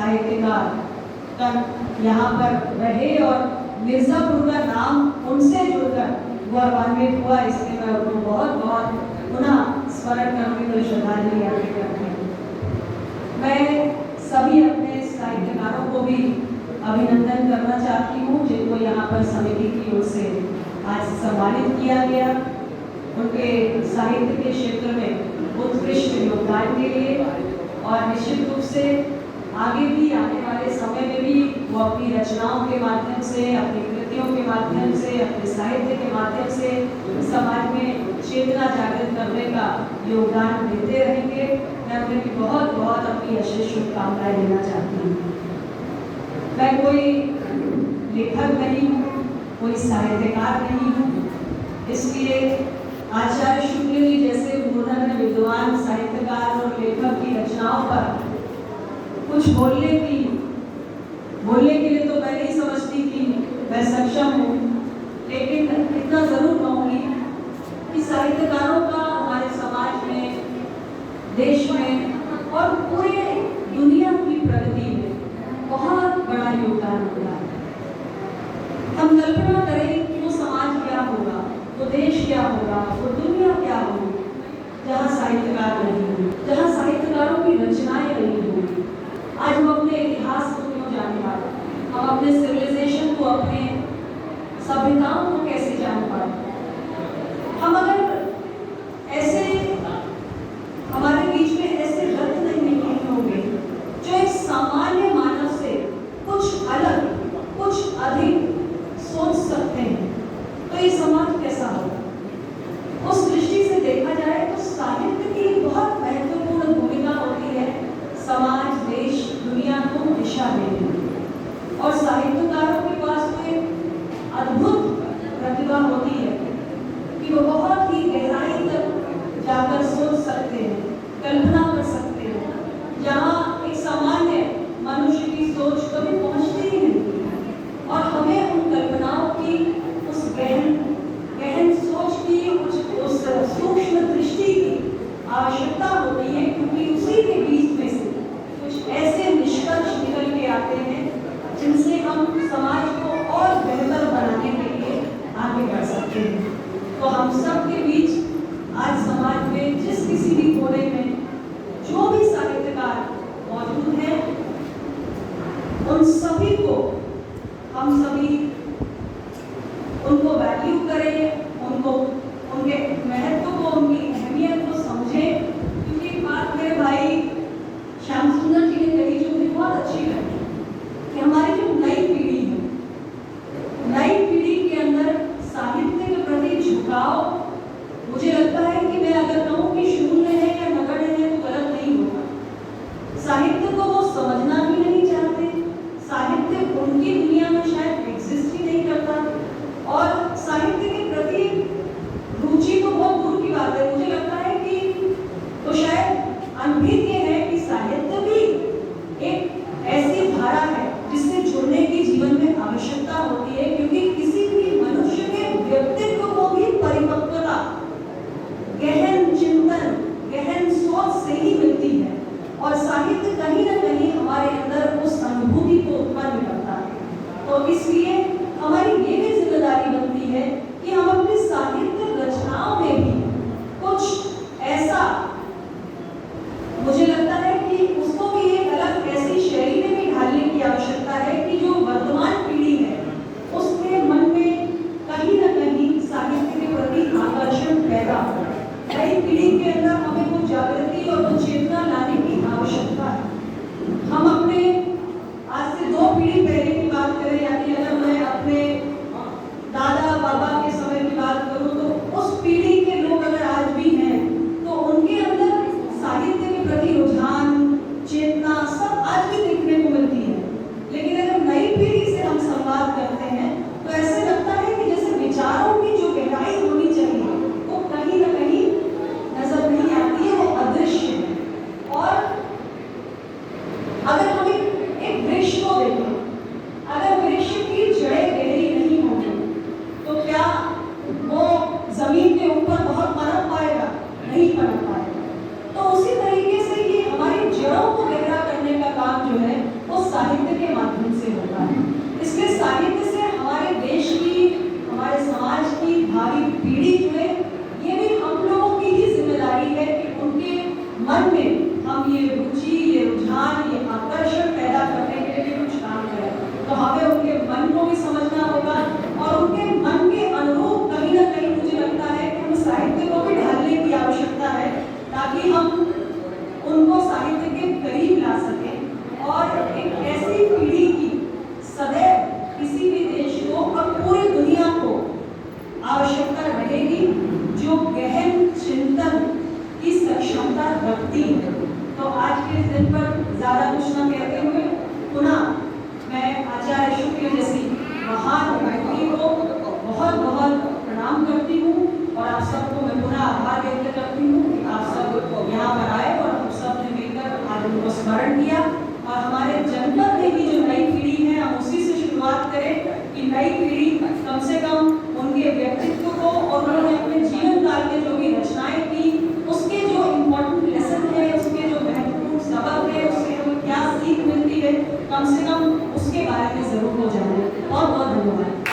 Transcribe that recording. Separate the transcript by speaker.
Speaker 1: साहित्यकार तक यहाँ पर रहे और मिर्ज़ापुर का नाम उनसे जुड़कर गौरवान्वित हुआ। इसलिए मैं उनको बहुत बहुत पुनः स्मरण करती हूँ, श्रद्धांजलि अर्पित करती हूँ। मैं सभी अपने साहित्यकारों को भी अभिनंदन करना चाहती हूँ जिनको यहाँ पर समिति की ओर से आज सम्मानित किया गया, उनके साहित्य के क्षेत्र में उत्कृष्ट योगदान के लिए। और निश्चित रूप से आगे भी आने वाले समय में भी वो अपनी रचनाओं के माध्यम से, अपनी कृतियों के माध्यम से, अपने साहित्य के माध्यम से समाज में चेतना जागृत करने का योगदान देते रहेंगे। मैं उन्हें बहुत बहुत अपनी अशेष शुभकामनाएं देना चाहती हूँ। मैं कोई लेखक नहीं हूँ, कोई साहित्यकार नहीं हूँ, इसलिए आचार्य शुक्ल जी जैसे उन्होंने विद्वान साहित्यकार और लेखक की रचनाओं पर कुछ बोलने के लिए तो मैं नहीं समझती कि मैं सक्षम हूँ, लेकिन इतना जरूर कहूँगी कि साहित्यकारों का हमारे समाज में, देश में और पूरे दुनिया की प्रगति में बहुत बड़ा योगदान होता है। हम कल्पना करें कि वो समाज क्या होगा, वो देश क्या होगा, वो दुनिया क्या होगी जहाँ साहित्यकार नहीं होंगे, जहाँ साहित्यकारों की रचनाएं नहीं होंगी। आज हम अपने इतिहास को क्यों जानने वाले, हम अपने सिविलाइजेशन को, अपने सभ्यताओं को कैसे जान पाते। हम अगर ऐसे हमारे बीच में ऐसे रत्न नहीं होंगे जो एक सामान्य मानव से कुछ अलग, कुछ अधिक सोच सकते हैं, तो ये समाज कैसा होगा। उस दृष्टि से देखा जाए तो साहित्य की बहुत महत्वपूर्ण भूमिका होती है समाज, देश, दुनिया को दिशा देने में। और साहित्यकारों के पास तो एक अद्भुत प्रतिभा होती है कि वो बहुत ही गहराई तक जाकर सोच सकते हैं, कल्पना कर सकते हैं, जहाँ एक सामान्य मनुष्य की सोच कभी पहुँचती ही नहीं। और हमें उन कल्पनाओं की, उस गहन सोच की, उस सूक्ष्म दृष्टि की आवश्यकता होती है, क्योंकि उसी के बीच में से कुछ ऐसे निष्कर्ष निकल के आते हैं जिनसे हम समाज को और बेहतर बनाने के लिए आगे बढ़ सकते हैं। तो हम सब के बीच आज समाज में जिस किसी भी कोने में जो भी साहित्यकार मौजूद हैं, उन सभी को हम सभी उनको वैल्यू करें, उनको, उनके महत्व को, उनकी अहमियत को समझें। क्योंकि एक बात मेरे भाई श्याम सुंदर जी ने कही जो मुझे बहुत अच्छी लगी कि हमारी जो नई पीढ़ी है, नई पीढ़ी के अंदर साहित्य के प्रति झुकाव, मुझे लगता है कि मैं अगर कहूँ कि शून्य है या नगण्य है तो गलत नहीं होगा। साहित्य को वो समझना भी नहीं चाहते, साहित्य उनकी दुनिया में शायद एग्जिस्ट ही नहीं करता। और साहित्य के प्रति रुचि तो बहुत दूर की बात है, मुझे लगता है कि तो शायद अनभिज्ञ है कि साहित्य भी एक ऐसी धारा है जिससे जुड़ने की जीवन में आवश्यकता होती है। क्योंकि किसी भी मनुष्य के व्यक्तित्व को भी परिपक्वता, गहन चिंतन, गहन सोच से ही मिलती है। और साहित्य कहीं ना कहीं हमारे अंदर उस अनुभूति को उत्पन्न करता है। तो इसलिए हमारी ये भी जिम्मेदारी बनती है कि हम अपनी साहित्य रचनाओं में भी कुछ ऐसा, मुझे लगता है कि उसको भी एक अलग ऐसी शैली में भी ढालने की आवश्यकता है कि जो वर्तमान पीढ़ी है उसके मन में कहीं ना कहीं साहित्य के प्रति आकर्षण पैदा हो। नई पीढ़ी के अंदर हमें कुछ जागृति और कुछ चेतना लाने की आवश्यकता है। हम अपने आज से 2 पीढ़ी पहले की बात करें, यानी अगर मैं अपने दादा बाबा के समय की बात करूं तो उस पीढ़ी के लोग अगर आज भी हैं तो उनके अंदर साहित्य के प्रति रुझान, चेतना सब आज भी देखने को मिलती है। लेकिन अगर नई पीढ़ी से हम संवाद करते हैं तो ऐसे लगता है कि जैसे विचारों की जो गहराई होनी चाहिए वो कहीं ना कहीं नजर नहीं आती है, वो अदृश्य है। और अगर हम एक वृक्ष को देखें, अगर वृक्ष की जड़ें गहरी नहीं होंगी तो क्या वो जमीन के ऊपर बहुत पनप पाएगा? नहीं पनप पाएगा। तो उसी तरीके से ये हमारी जड़ों को गहरा करने का काम जो है वो कम से कम उनके व्यक्तित्व को और उन्होंने अपने जीवन काल के जो भी रचनाएं की उसके जो इम्पोर्टेंट लेसन है, उसके जो महत्वपूर्ण सबक है, उससे हमें क्या सीख मिलती है, कम से कम उसके बारे में जरूर हो जाए। बहुत बहुत धन्यवाद।